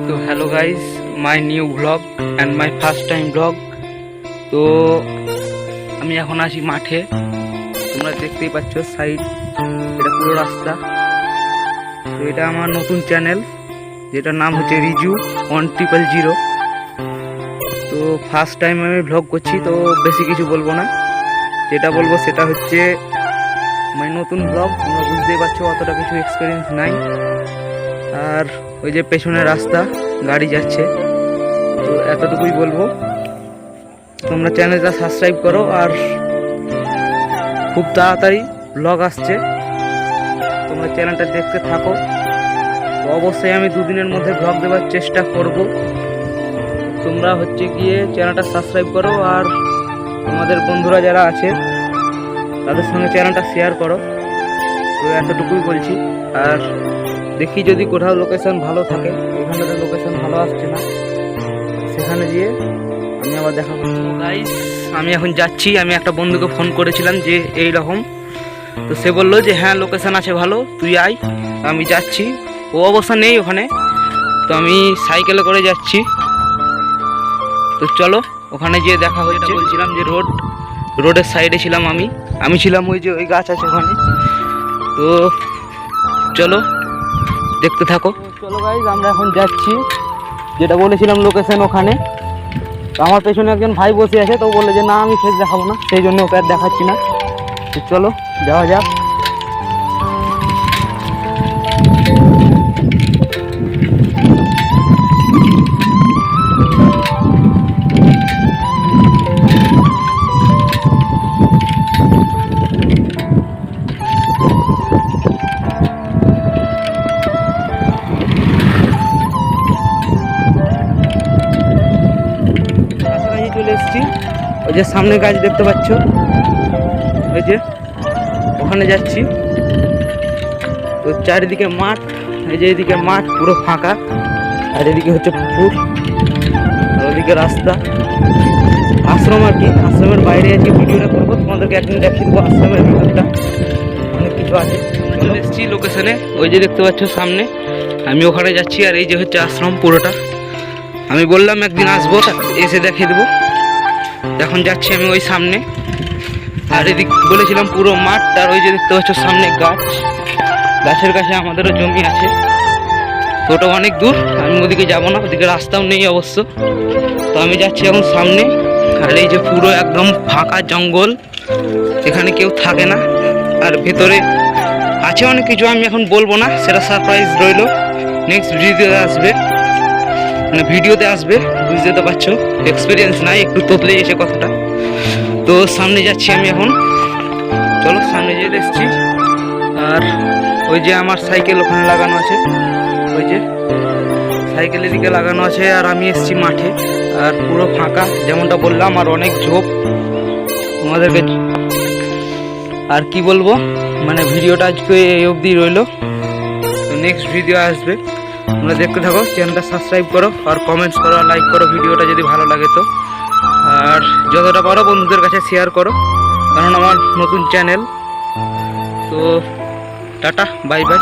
তো hello guys, my new blog and my first time blog. তো আমি এখন আছি মাঠে, তোমরা দেখতেই পাচ্ছ সাইড, এটা পুরো রাস্তা। তো এটা আমার নতুন চ্যানেল, যেটার নাম হচ্ছে রিজু 1000। তো ফার্স্ট টাইম আমি ব্লগ করছি, তো বেশি কিছু বলবো না। যেটা বলবো সেটা হচ্ছে মাই নতুন ব্লগ, তোমরা বুঝতেই পারছো অতটা কিছু এক্সপিরিয়েন্স নাই। আর ওই যে পেছনের রাস্তা, গাড়ি যাচ্ছে, তো এতটুকুই বলবো। তোমরা চ্যানেলটা সাবস্ক্রাইব করো, আর খুব তাড়াতাড়ি ব্লগ আসছে, তোমরা চ্যানেলটা দেখতে থাকো। তো অবশ্যই আমি 2 দিনের মধ্যে ব্লগ দেওয়ার চেষ্টা করব। তোমরা হচ্ছে গিয়ে চ্যানেলটা সাবস্ক্রাইব করো, আর তোমাদের বন্ধুরা যারা আছে তাদের সঙ্গে চ্যানেলটা শেয়ার করো। তো এতটুকুই বলছি। আর দেখি যদি কোথাও লোকেশন ভালো থাকে, এখানটাতে লোকেশন ভালো আসছে না, সেখানে গিয়ে আমি আবার দেখা করছি। গাইস, আমি এখন যাচ্ছি। আমি একটা বন্ধুকে ফোন করেছিলাম যে এই রকম, তো সে বললো যে হ্যাঁ লোকেশন আছে ভালো, তুই আয়। আমি যাচ্ছি, ও অবস্থা নেই ওখানে, তো আমি সাইকেলে করে যাচ্ছি। তো চলো ওখানে গিয়ে দেখা হচ্ছে। বলছিলাম যে রোডের সাইডে ছিলাম আমি ছিলাম ওই যে ওই গাছ আছে ওখানে। তো চলো দেখতে থাকো। চলো গাইজ, আমরা এখন যাচ্ছি, যেটা বলেছিলাম লোকেশন ওখানে। তো আমার পেছনে একজন ভাই বসে আছে, তো বলে যে না আমি ফেস দেখাবো না, সেই জন্য ওকে আর দেখাচ্ছি না। তো চলো যাওয়া যাক। চলে এসেছি, ওই যে সামনে গাছ দেখতে পাচ্ছ, ওই যে ওখানে যাচ্ছি। তো চারিদিকে মাঠ, এই যে এদিকে মাঠ পুরো ফাঁকা, আর এদিকে হচ্ছে পুকুর, আর ওদিকে রাস্তা, আশ্রম আর কি। আশ্রমের বাইরে আজকে ভিডিওটা করবো, তোমাদেরকে একদিন দেখিয়ে দেবো আশ্রমের ভিতরটা, অনেক কিছু আছে। চলে এসেছি লোকেশনে, ওই যে দেখতে পাচ্ছ সামনে, আমি ওখানে যাচ্ছি। আর এই যে হচ্ছে আশ্রম পুরোটা। আমি বললাম একদিন আসবো, এসে দেখিয়ে দেবো। এখন যাচ্ছি আমি ওই সামনে, আর এদিক বলেছিলাম পুরো মাঠ। আর ওই যে দেখতে পাচ্ছ সামনে গাছ, গাছের কাছে আমাদেরও জমি আছে, তো ওটা অনেক দূর, আমি ওদিকে যাবো না, ওদিকে রাস্তাও নেই অবশ্য। তো আমি যাচ্ছি এখন সামনে। আর এই যে পুরো একদম ফাঁকা জঙ্গল, এখানে কেউ থাকে না। আর ভেতরে আছে অনেক কিছু, আমি এখন বলবো না, সেটা সারপ্রাইজ রইলো, নেক্সট ভিডিওতে আসবে, বুঝতে তো পারছো এক্সপিরিয়েন্স নাই, একটু তোতলে এসে কথাটা। তো সামনে যাচ্ছি আমি এখন, চলো সামনে যেতে এসেছি। আর ওই যে আমার সাইকেল ওখানে লাগানো আছে, ওই যে সাইকেলের দিকে লাগানো আছে। আর আমি এসেছি মাঠে, আর পুরো ফাঁকা, যেমনটা বললাম, আর অনেক ঝোপ তোমাদেরকে। আর কি বলবো, মানে ভিডিওটা আজকে এই অবধি রইলো, তো নেক্সট ভিডিও আসবে, তোমরা দেখতে থাকো। চ্যানেলটা সাবস্ক্রাইব করো, আর কমেন্টস করো, লাইক করো ভিডিওটা যদি ভালো লাগে তো। আর যতটা পারো বন্ধুদের কাছে শেয়ার করো, কারণ আমার নতুন চ্যানেল। তো টাটা, বাই বাই।